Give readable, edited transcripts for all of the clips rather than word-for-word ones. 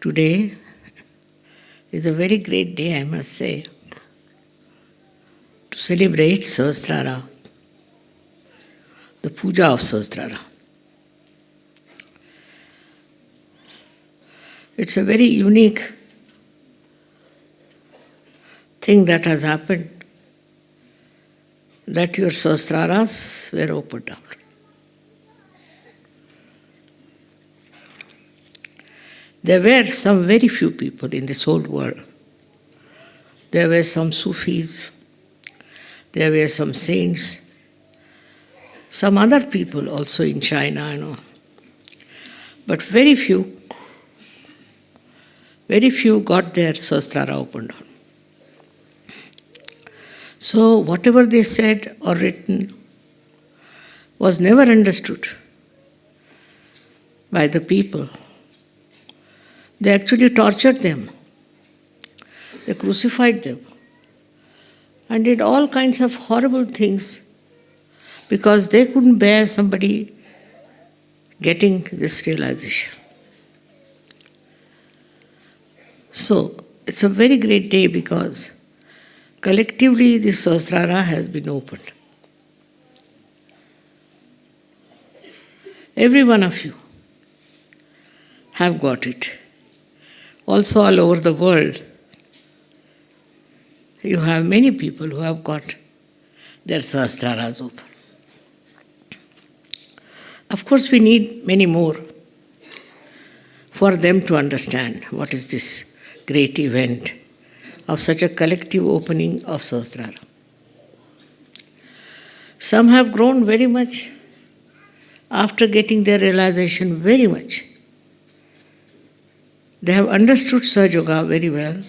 Today is a very great day, I must say, to celebrate Sahasrara, the puja of Sahasrara. It's a very unique thing that has happened, that your Sahasraras were opened out. There were some very few people in this whole world. There were some Sufis, there were some saints, some other people also in China, I know. But very few got their Sahasrara opened up. So whatever they said or written was never understood by the people. They actually tortured them. They crucified them and did all kinds of horrible things because they couldn't bear somebody getting this realization. So it's a very great day because collectively this Sahasrara has been opened. Every one of you have got it. Also all over the world, you have many people who have got their Sahasraras open. Of course, we need many more for them to understand what is this great event of such a collective opening of Sahasrara. Some have grown very much after getting their realization very much. They have understood Sahaja Yoga very well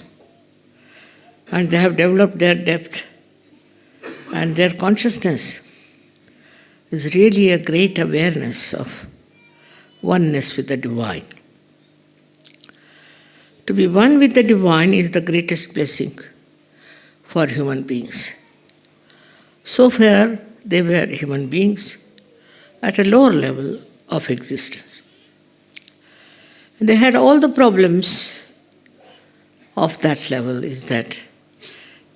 and they have developed their depth and their consciousness is really a great awareness of oneness with the Divine. To be one with the Divine is the greatest blessing for human beings. So far, they were human beings at a lower level of existence. They had all the problems of that level, is that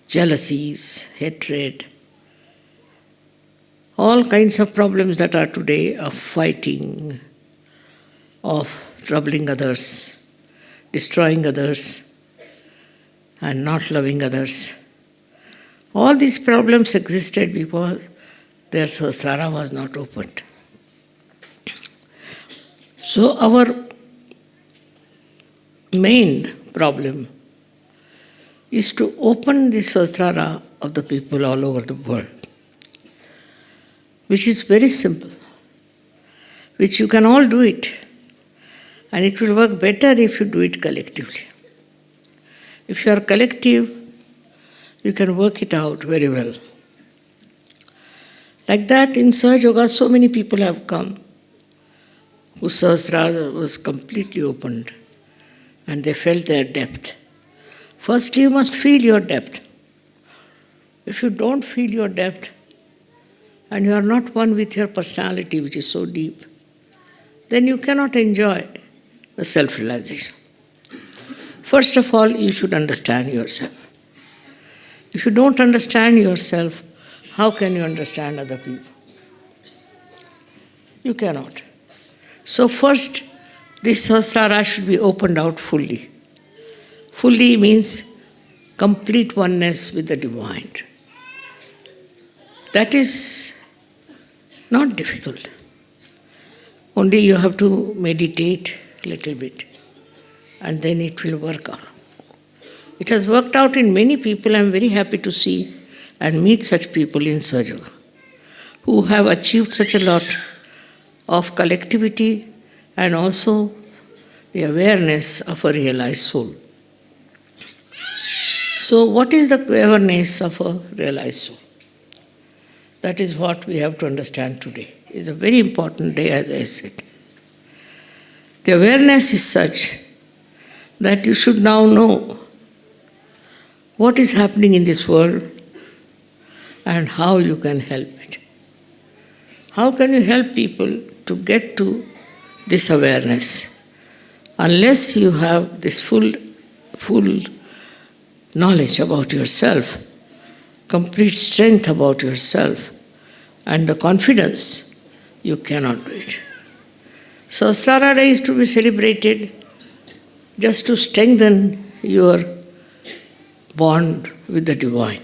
jealousies, hatred, all kinds of problems that are today of fighting, of troubling others, destroying others, and not loving others. All these problems existed because their Sahasrara was not opened. So our main problem is to open the Sahasrara of the people all over the world, which is very simple, which you can all do it, and it will work better if you do it collectively. If you are collective, you can work it out very well. Like that, in Sahaja Yoga, so many people have come whose Sahasrara was completely opened and they felt their depth. Firstly, you must feel your depth. If you don't feel your depth and you are not one with your personality, which is so deep, then you cannot enjoy the self-realization. First of all, you should understand yourself. If you don't understand yourself, how can you understand other people? You cannot. So first, this Sahasrara should be opened out fully. Fully means complete oneness with the Divine. That is not difficult. Only you have to meditate a little bit and then it will work out. It has worked out in many people. I am very happy to see and meet such people in Sahaja Yoga who have achieved such a lot of collectivity and also the awareness of a realized soul. So what is the awareness of a realized soul? That is what we have to understand today. It's a very important day, as I said. The awareness is such that you should now know what is happening in this world and how you can help it. How can you help people to get to this awareness. Unless you have this full knowledge about yourself, complete strength about yourself, and the confidence, you cannot do it. Sahasrara Day is to be celebrated just to strengthen your bond with the divine,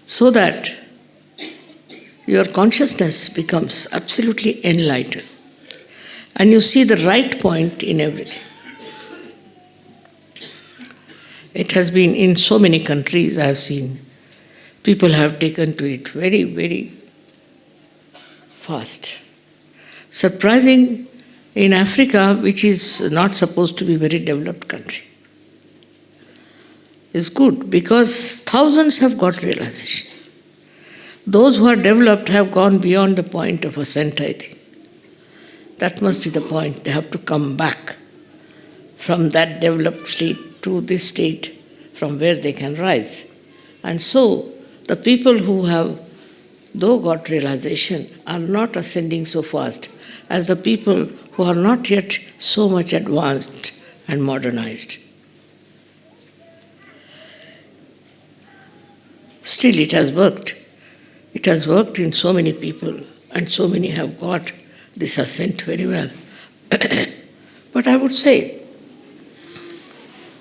so that your consciousness becomes absolutely enlightened and you see the right point in everything. It has been in so many countries, I have seen people have taken to it very, very fast. Surprising in Africa, which is not supposed to be a very developed country. It's good because thousands have got realization. Those who are developed have gone beyond the point of ascent, I think. That must be the point. They have to come back from that developed state to this state from where they can rise. And so, the people who have, though got realization, are not ascending so fast as the people who are not yet so much advanced and modernized. Still, it has worked. It has worked in so many people, and so many have got this ascent very well. But I would say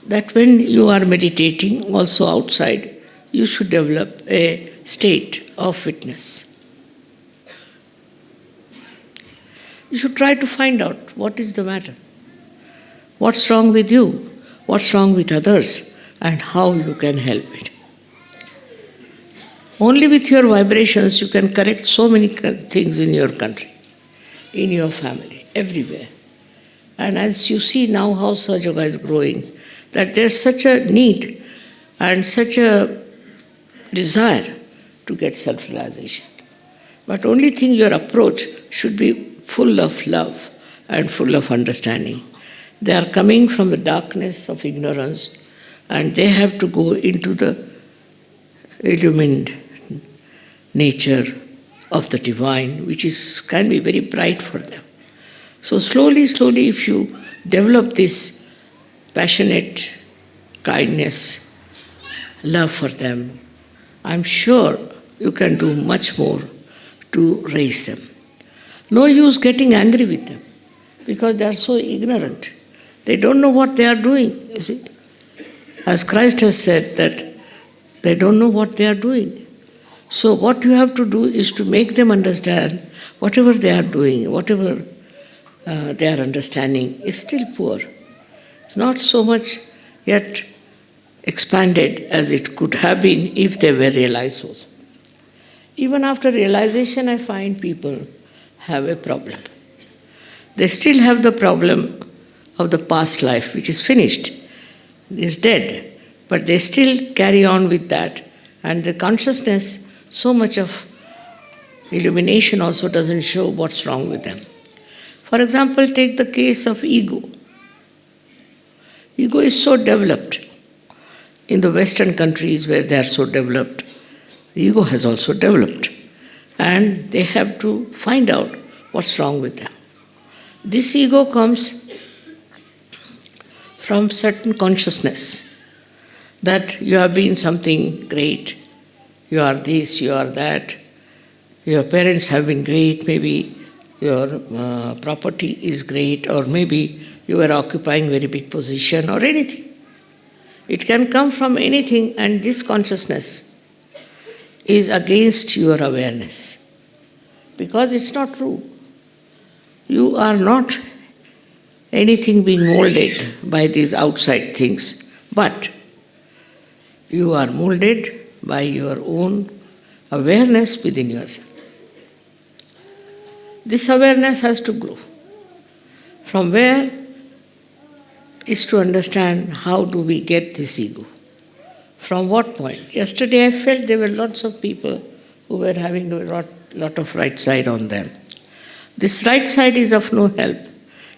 that when you are meditating, also outside, you should develop a state of witness. You should try to find out what is the matter, what's wrong with you, what's wrong with others, and how you can help it. Only with your vibrations you can correct so many things in your country, in your family, everywhere. And as you see now how Sahaja Yoga is growing, that there's such a need and such a desire to get self-realization. But only thing, your approach should be full of love and full of understanding. They are coming from the darkness of ignorance and they have to go into the illumined nature of the divine, which can be very bright for them. So slowly, if you develop this passionate kindness, love for them, I'm sure you can do much more to raise them. No use getting angry with them because they are so ignorant. They don't know what they are doing, you see. As Christ has said that they don't know what they are doing. So what you have to do is to make them understand whatever they are doing, whatever they are understanding is still poor. It's not so much yet expanded as it could have been if they were realized also. Even after realization, I find people have a problem. They still have the problem of the past life, which is finished, is dead, but they still carry on with that. And the consciousness, so much of illumination also doesn't show what's wrong with them. For example, take the case of ego. Ego is so developed. In the Western countries where they are so developed, ego has also developed. And they have to find out what's wrong with them. This ego comes from certain consciousness that you have been something great. You are this, you are that. Your parents have been great, maybe your property is great, or maybe you are occupying very big position or anything. It can come from anything, and this consciousness is against your awareness. Because it's not true. You are not anything being molded by these outside things, but you are molded by your own awareness within yourself. This awareness has to grow. From where is to understand how do we get this ego. From what point? Yesterday I felt there were lots of people who were having a lot of right side on them. This right side is of no help.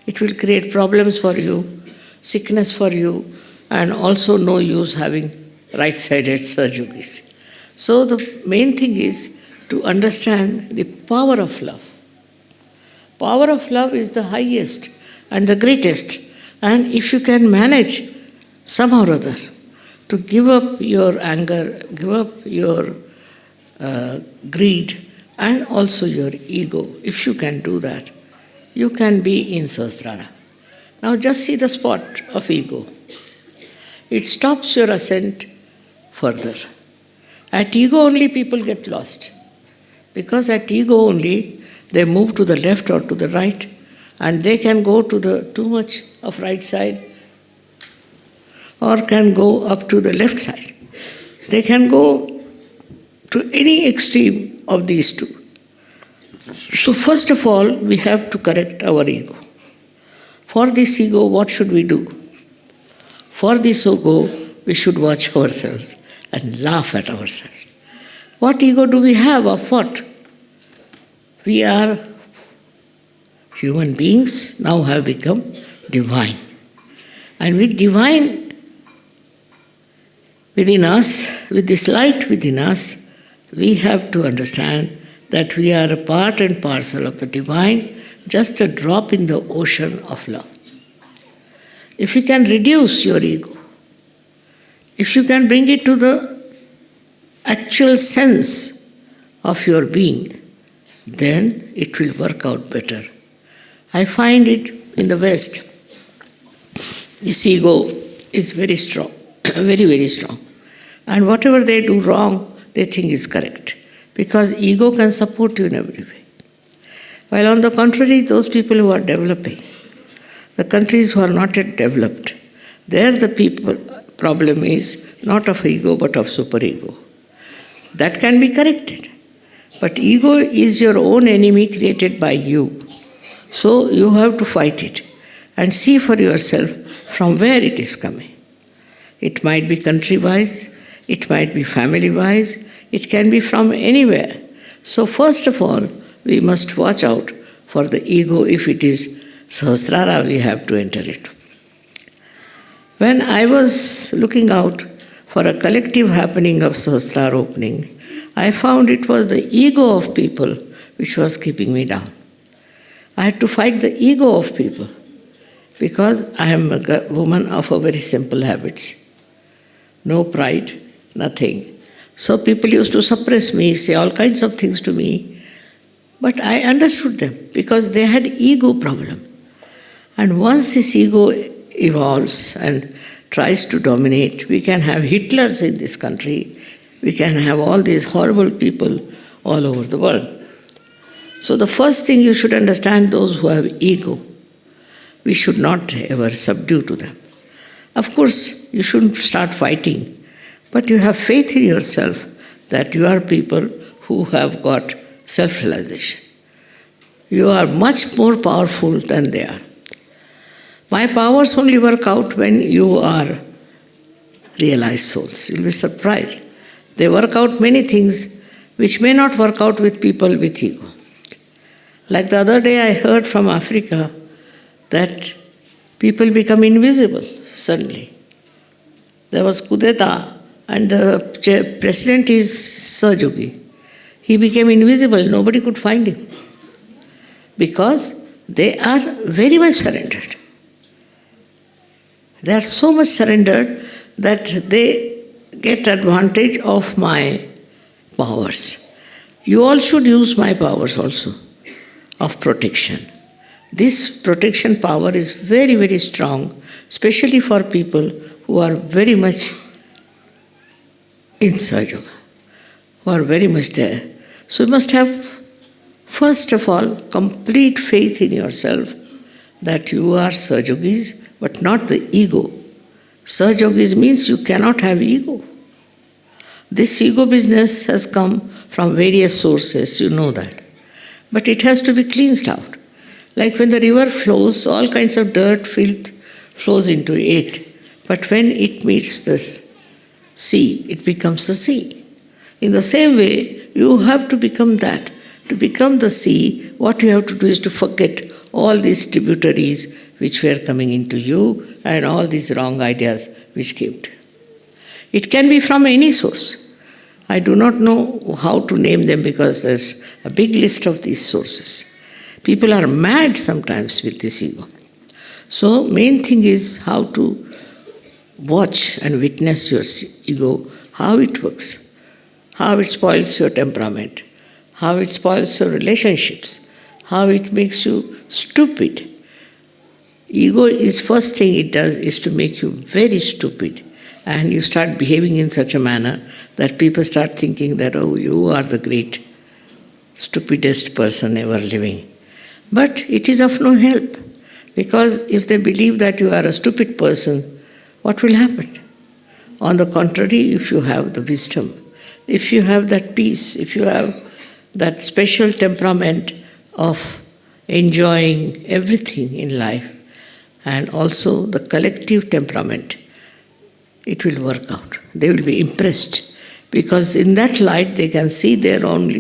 It will create problems for you, sickness for you, and also no use having right-sided surgeries. So the main thing is to understand the power of love. Power of love is the highest and the greatest. And if you can manage somehow or other to give up your anger, give up your greed, and also your ego, if you can do that, you can be in Sahasrara. Now just see the spot of ego. It stops your ascent further. At ego only people get lost. Because at ego only they move to the left or to the right, and they can go to the too much of right side or can go up to the left side. They can go to any extreme of these two. So first of all, we have to correct our ego. For this ego, what should we do? For this ego, we should watch ourselves and laugh at ourselves. What ego do we have of what? We are human beings, now have become divine. And with divine within us, with this light within us, we have to understand that we are a part and parcel of the divine, just a drop in the ocean of love. If you can reduce your ego, if you can bring it to the actual sense of your being, then it will work out better. I find it in the West, this ego is very strong, very, very strong. And whatever they do wrong, they think is correct. Because ego can support you in every way. While on the contrary, those people who are developing, the countries who are not yet developed, there the people problem is not of ego but of superego. That can be corrected. But ego is your own enemy created by you. So you have to fight it and see for yourself from where it is coming. It might be country-wise, it might be family-wise, it can be from anywhere. So first of all, we must watch out for the ego. If it is Sahasrara, we have to enter it. When I was looking out for a collective happening of Sahasrara opening, I found it was the ego of people which was keeping me down. I had to fight the ego of people because I am a woman of a very simple habits. No pride, nothing. So people used to suppress me, say all kinds of things to me. But I understood them because they had ego problem. And once this ego evolves and tries to dominate, we can have Hitlers in this country, we can have all these horrible people all over the world. So the first thing you should understand, those who have ego, we should not ever subdue to them. Of course, you shouldn't start fighting, but you have faith in yourself that you are people who have got self-realization. You are much more powerful than they are. My powers only work out when you are realized souls. You'll be surprised. They work out many things which may not work out with people with ego. Like the other day I heard from Africa that people become invisible suddenly. There was coup d'etat and the president is Sahjogi. He became invisible, nobody could find him. Because they are very much surrendered. They are so much surrendered that they get advantage of my powers. You all should use my powers also of protection. This protection power is very, very strong, especially for people who are very much in Sahaja, who are very much there. So you must have, first of all, complete faith in yourself that you are Sahajogis, but not the ego. Sahajogis means you cannot have ego. This ego business has come from various sources, you know that. But it has to be cleansed out. Like when the river flows, all kinds of dirt, filth flows into it. But when it meets the sea, it becomes the sea. In the same way, you have to become that. To become the sea, what you have to do is to forget all these tributaries which were coming into you and all these wrong ideas which came to you. It can be from any source. I do not know how to name them because there's a big list of these sources. People are mad sometimes with this ego. So main thing is how to watch and witness your ego, how it works, how it spoils your temperament, how it spoils your relationships, how it makes you stupid. Ego is first thing it does is to make you very stupid, and you start behaving in such a manner that people start thinking that, oh, you are the great, stupidest person ever living. But it is of no help, because if they believe that you are a stupid person, what will happen? On the contrary, if you have the wisdom, if you have that peace, if you have that special temperament of enjoying everything in life, and also the collective temperament, it will work out. They will be impressed, because in that light they can see their own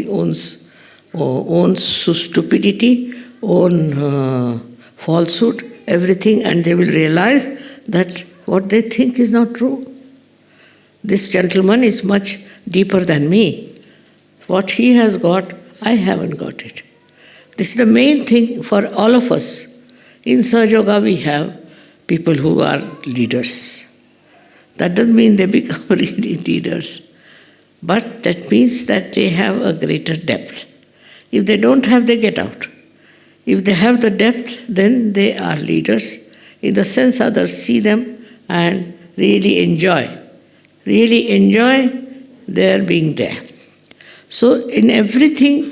stupidity, own falsehood, everything, and they will realize that what they think is not true. This gentleman is much deeper than me. What he has got, I haven't got it. This is the main thing for all of us. In Sahaja Yoga we have people who are leaders. That doesn't mean they become really leaders, but that means that they have a greater depth. If they don't have, they get out. If they have the depth, then they are leaders, in the sense others see them and really enjoy their being there. So in everything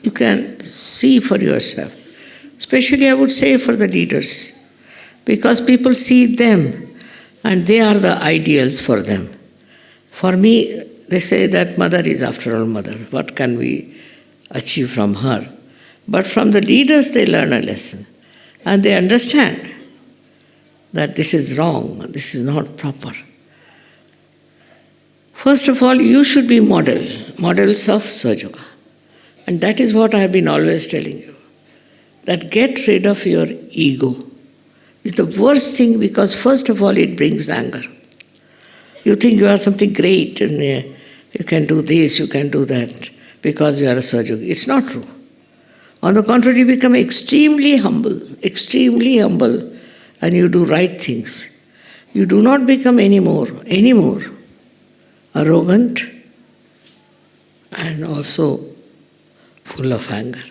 you can see for yourself. Especially I would say for the leaders, because people see them and they are the ideals for them. For me, they say that mother is after all mother. What can we achieve from her? But from the leaders they learn a lesson, and they understand that this is wrong, this is not proper. First of all, you should be models of Sahaja Yoga. And that is what I have been always telling you. That get rid of your ego is the worst thing, because first of all it brings anger. You think you are something great and you can do this, you can do that because you are a Sahaja Yogi. It's not true. On the contrary, you become extremely humble, and you do right things. You do not become anymore arrogant and also full of anger.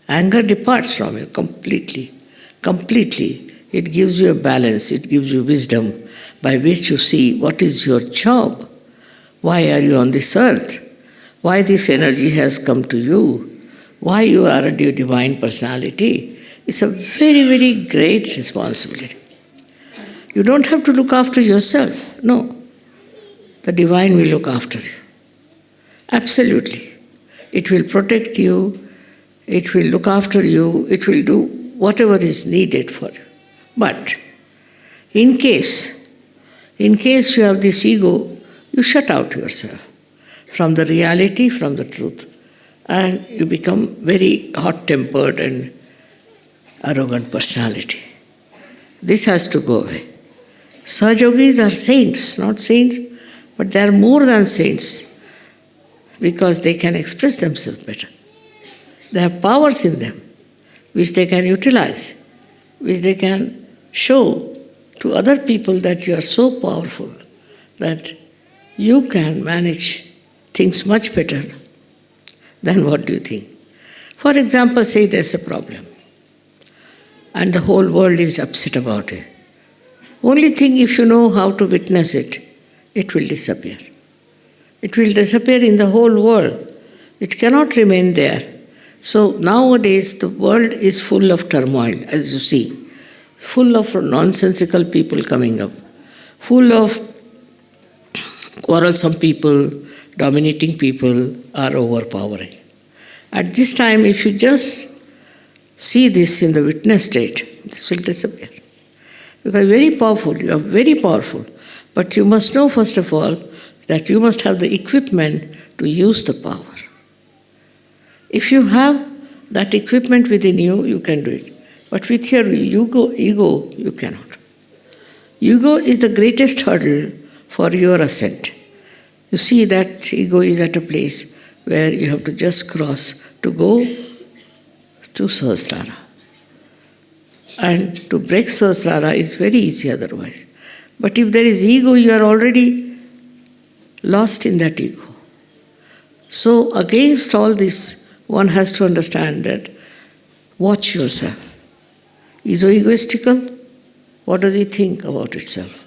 Anger departs from you completely. It gives you a balance, it gives you wisdom by which you see what is your job. Why are you on this earth? Why this energy has come to you? Why you are a divine personality? It's a very, very great responsibility. You don't have to look after yourself. No. The divine will look after you. Absolutely. It will protect you. It will look after you. It will do whatever is needed for you. But in case you have this ego, you shut out yourself from the reality, from the truth, and you become very hot-tempered and arrogant personality. This has to go away. Sahaja Yogis are saints, not saints, but they are more than saints, because they can express themselves better. They have powers in them which they can utilize, which they can show to other people that you are so powerful that you can manage things much better than what you think. For example, say there's a problem and the whole world is upset about it. Only thing, if you know how to witness it, it will disappear. It will disappear in the whole world. It cannot remain there. So nowadays the world is full of turmoil, as you see, full of nonsensical people coming up, full of quarrelsome people, dominating people are overpowering. At this time, if you just see this in the witness state, this will disappear. Because very powerful, you are very powerful. But you must know, first of all, that you must have the equipment to use the power. If you have that equipment within you, you can do it. But with your ego, you cannot. Ego is the greatest hurdle for your ascent. You see that ego is at a place where you have to just cross to go to Sahasrara. And to break Sahasrara is very easy otherwise. But if there is ego, you are already lost in that ego. So against all this, one has to understand that watch yourself. Is egoistical? What does he think about itself?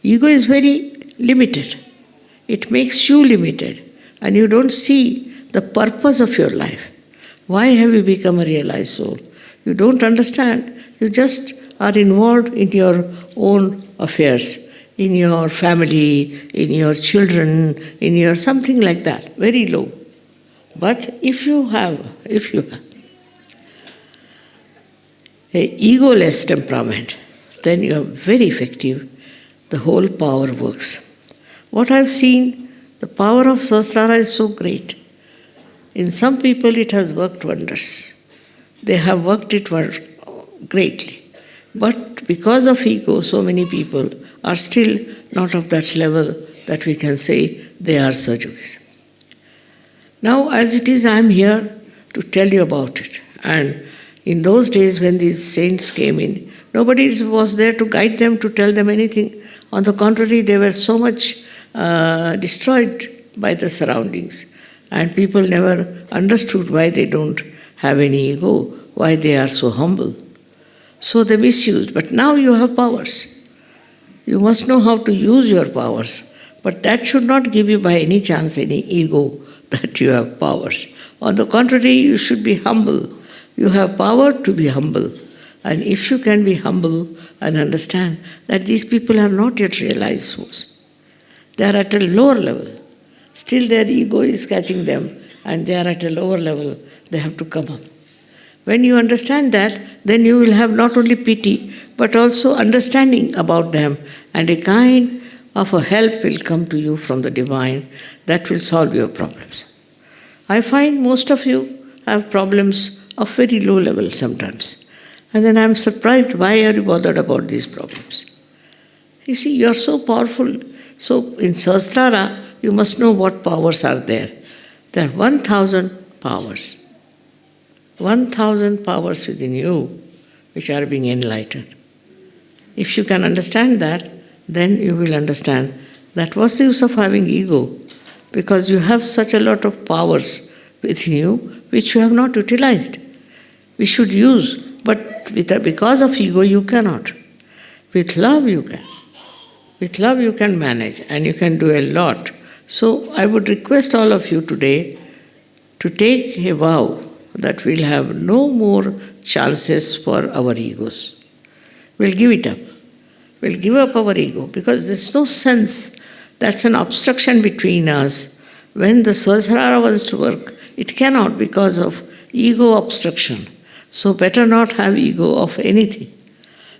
Ego is very limited. It makes you limited. And you don't see the purpose of your life. Why have you become a realized soul? You don't understand. You just are involved in your own affairs, in your family, in your children, in your something like that, very low. But if you have a egoless temperament, then you are very effective. The whole power works. What I've seen, the power of Sahasrara is so great. In some people it has worked wonders. They have worked it greatly. But because of ego, so many people are still not of that level that we can say they are Sahaja. Now, as it is, I am here to tell you about it. And in those days when these saints came in, nobody was there to guide them, to tell them anything. On the contrary, they were so much destroyed by the surroundings. And people never understood why they don't have any ego, why they are so humble. So they misused. But now you have powers. You must know how to use your powers. But that should not give you by any chance any ego that you have powers. On the contrary, you should be humble. You have power to be humble. And if you can be humble and understand that these people are not yet realized souls, they are at a lower level. Still their ego is catching them and they are at a lower level. They have to come up. When you understand that, then you will have not only pity, but also understanding about them, and a kind of a help will come to you from the divine that will solve your problems. I find most of you have problems of very low level sometimes. And then I am surprised, why are you bothered about these problems? You see, you are so powerful. So in Sahasrara, you must know what powers are there. There are 1,000 powers. 1,000 powers within you which are being enlightened. If you can understand that, then you will understand that what's the use of having ego? Because you have such a lot of powers within you which you have not utilized. We should use, but because of ego you cannot. With love you can. With love you can manage and you can do a lot. So I would request all of you today to take a vow that we'll have no more chances for our egos. We'll give it up. We'll give up our ego because there's no sense. That's an obstruction between us. When the Sahasrara wants to work, it cannot because of ego obstruction. So better not have ego of anything.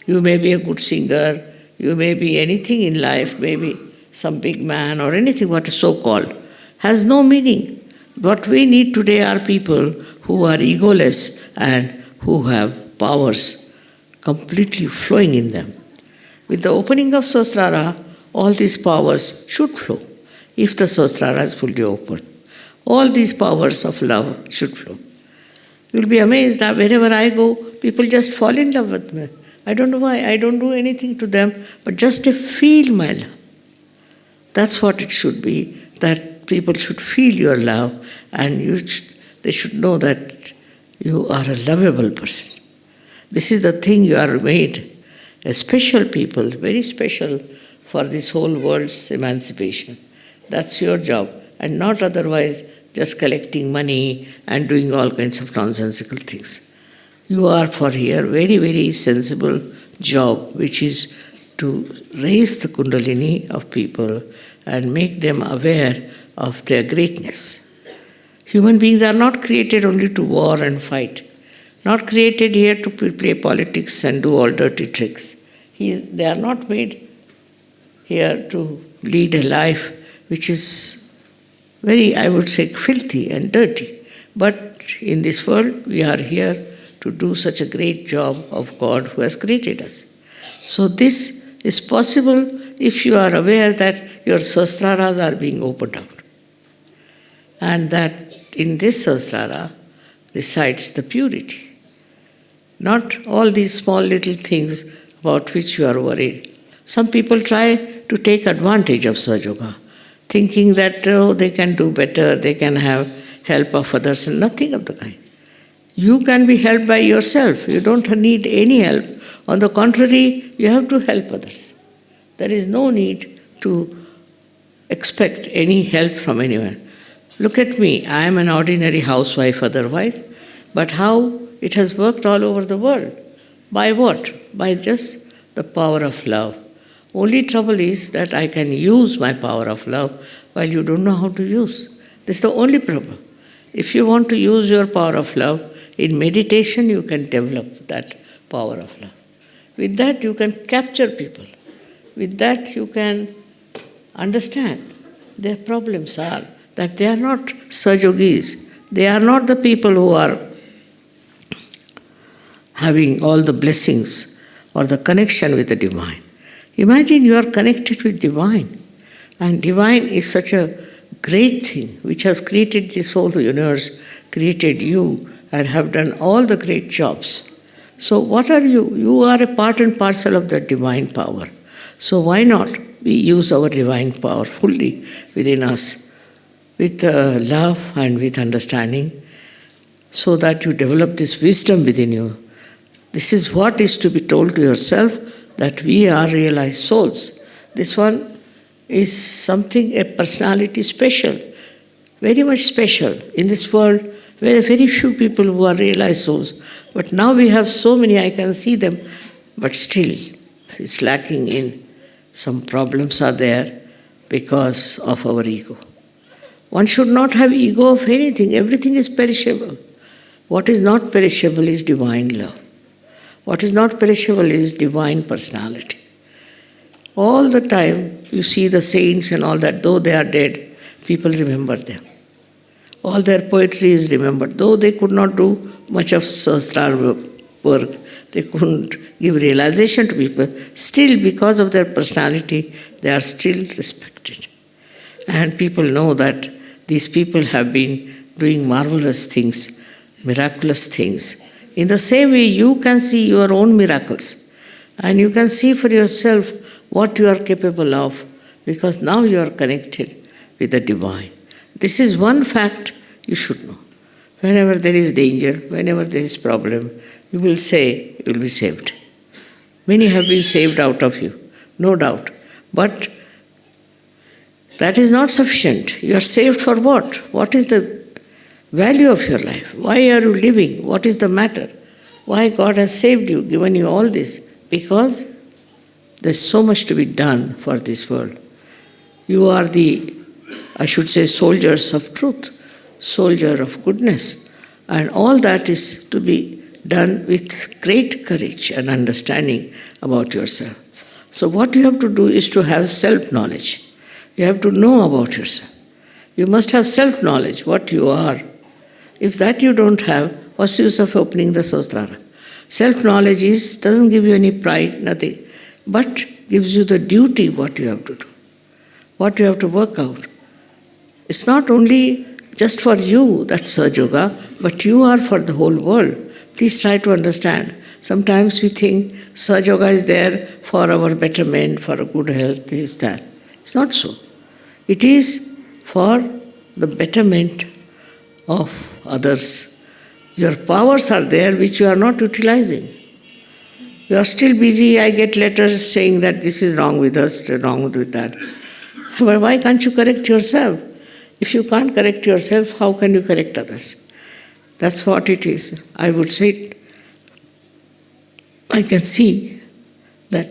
You may be a good singer, you may be anything in life, maybe some big man or anything what is so-called, has no meaning. What we need today are people who are egoless and who have powers completely flowing in them. With the opening of Sahasrara, all these powers should flow. If the Sahasrara is fully open, all these powers of love should flow. You'll be amazed that wherever I go, people just fall in love with me. I don't know why, I don't do anything to them, but just they feel my love. That's what it should be, that people should feel your love and they should know that you are a lovable person. This is the thing you are made, a special people, very special for this whole world's emancipation. That's your job, and not otherwise just collecting money and doing all kinds of nonsensical things. You are for here very, very sensible job, which is to raise the Kundalini of people and make them aware of their greatness. Human beings are not created only to war and fight, not created here to play politics and do all dirty tricks. They are not made here to lead a life which is very, I would say, filthy and dirty. But in this world, we are here to do such a great job of God who has created us. So this is possible if you are aware that your Sahasraras are being opened out. And that in this Sahasrara, resides the purity. Not all these small little things about which you are worried. Some people try to take advantage of Sahaja Yoga, thinking that they can do better, they can have help of others, and nothing of the kind. You can be helped by yourself. You don't need any help. On the contrary, you have to help others. There is no need to expect any help from anyone. Look at me. I am an ordinary housewife otherwise, but how it has worked all over the world. By what? By just the power of love. Only trouble is that I can use my power of love while you don't know how to use. This is the only problem. If you want to use your power of love, in meditation you can develop that power of love. With that you can capture people. With that you can understand their problems are that they are not Sahajogis. They are not the people who are having all the blessings or the connection with the divine. Imagine you are connected with divine, and divine is such a great thing which has created this whole universe, created you, and have done all the great jobs. So what are you? You are a part and parcel of that divine power. So why not we use our divine power fully within us with love and with understanding, so that you develop this wisdom within you. This is what is to be told to yourself, that we are realized souls. This one is something, a personality special, very much special. In this world, there are very few people who are realized souls. But now we have so many, I can see them, but still it's lacking in. Some problems are there because of our ego. One should not have ego of anything. Everything is perishable. What is not perishable is divine love. What is not perishable is divine personality. All the time you see the saints and all that, though they are dead, people remember them. All their poetry is remembered. Though they could not do much of Sahasrara work, they couldn't give realization to people, still because of their personality, they are still respected. And people know that these people have been doing marvelous things, miraculous things. In the same way, you can see your own miracles, and you can see for yourself what you are capable of, because now you are connected with the divine. This is one fact you should know. Whenever there is danger, whenever there is problem, you will say you will be saved. Many have been saved out of you, no doubt. But that is not sufficient. You are saved for what? What is the value of your life? Why are you living? What is the matter? Why God has saved you, given you all this? Because there's so much to be done for this world. You are the, I should say, soldiers of truth, soldier of goodness. And all that is to be done with great courage and understanding about yourself. So what you have to do is to have self-knowledge. You have to know about yourself. You must have self-knowledge, what you are. If that you don't have, what's the use of opening the Sahasrara? Self-knowledge doesn't give you any pride, nothing, but gives you the duty what you have to do, what you have to work out. It's not only just for you, that's Sahaja Yoga, but you are for the whole world. Please try to understand. Sometimes we think Sahaja Yoga is there for our betterment, for a good health, this, that. It's not so. It is for the betterment of others. Your powers are there which you are not utilizing. You are still busy. I get letters saying that this is wrong with us, wrong with that. But why can't you correct yourself? If you can't correct yourself, how can you correct others? That's what it is. I would say, I can see that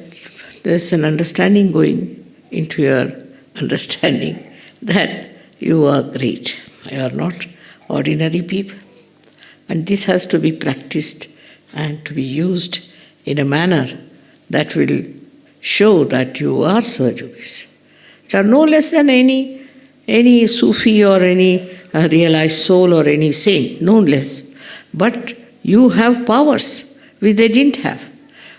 there's an understanding going into your understanding that you are great. You are not ordinary people. And this has to be practiced and to be used in a manner that will show that you are Sahajogis. You are no less than any Sufi or any realized soul or any saint, no less. But you have powers which they didn't have,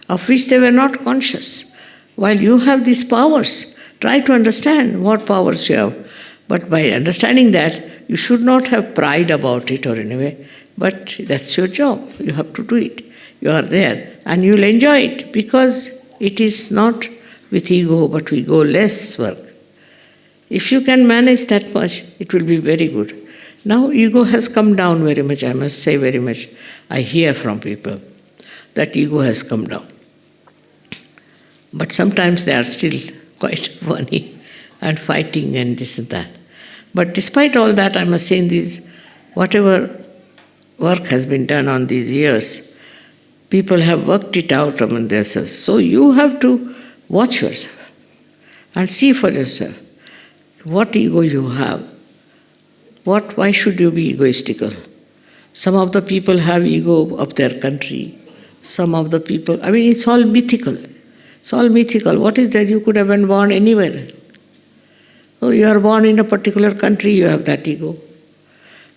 of which they were not conscious. While you have these powers, try to understand what powers you have. But by understanding that, you should not have pride about it or anyway, But that's your job. You have to do it. You are there and you'll enjoy it because it is not with ego but we go less work. If you can manage that much, it will be very good. Now ego has come down very much, I must say very much. I hear from people that ego has come down. But sometimes they are still quite funny and fighting and this and that. But despite all that, I must say in these, whatever work has been done on these years, people have worked it out among themselves. So you have to watch yourself and see for yourself what ego you have. Why should you be egoistical? Some of the people have ego of their country. Some of the people, it's all mythical. It's all mythical. What is that? You could have been born anywhere. Oh, you are born in a particular country, you have that ego.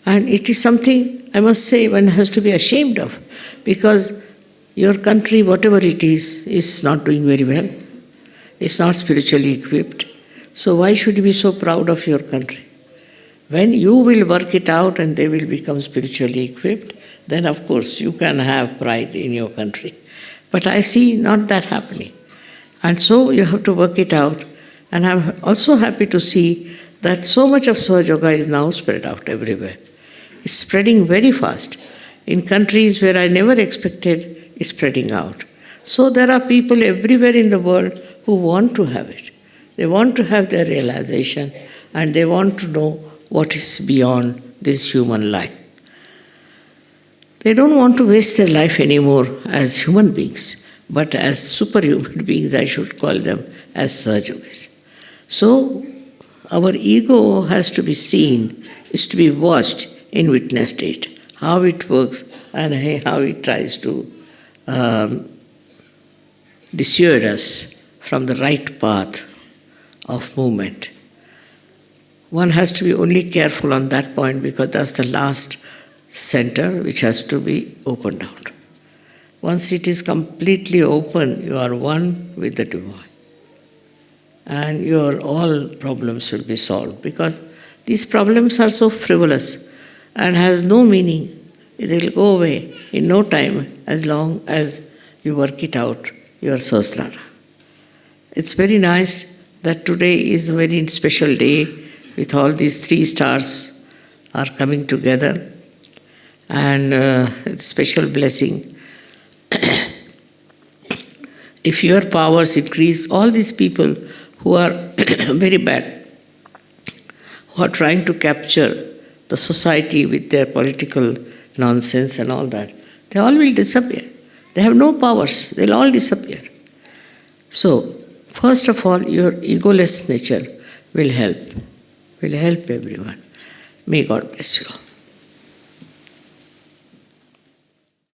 And it is something, I must say, one has to be ashamed of. Because your country, whatever it is not doing very well. It's not spiritually equipped. So why should you be so proud of your country? When you will work it out and they will become spiritually equipped, then of course you can have pride in your country. But I see not that happening. And so you have to work it out. And I'm also happy to see that so much of Sahaja Yoga is now spread out everywhere. It's spreading very fast. In countries where I never expected, it's spreading out. So there are people everywhere in the world who want to have it. They want to have their realization and they want to know what is beyond this human life. They don't want to waste their life anymore as human beings, but as superhuman beings, I should call them, as Sahaja Yogis. So our ego has to be seen, is to be watched in witness state, how it works and how it tries to dissuade us from the right path of movement. One has to be only careful on that point because that's the last center which has to be opened out. Once it is completely open, you are one with the divine. And your all problems will be solved because these problems are so frivolous and has no meaning. It will go away in no time as long as you work it out, your Sahasrara. It's very nice that today is a very special day with all these 3 stars are coming together and it's a special blessing. If your powers increase, all these people who are very bad, who are trying to capture the society with their political nonsense and all that, they all will disappear. They have no powers, they'll all disappear. So, first of all, your egoless nature will help everyone. May God bless you all.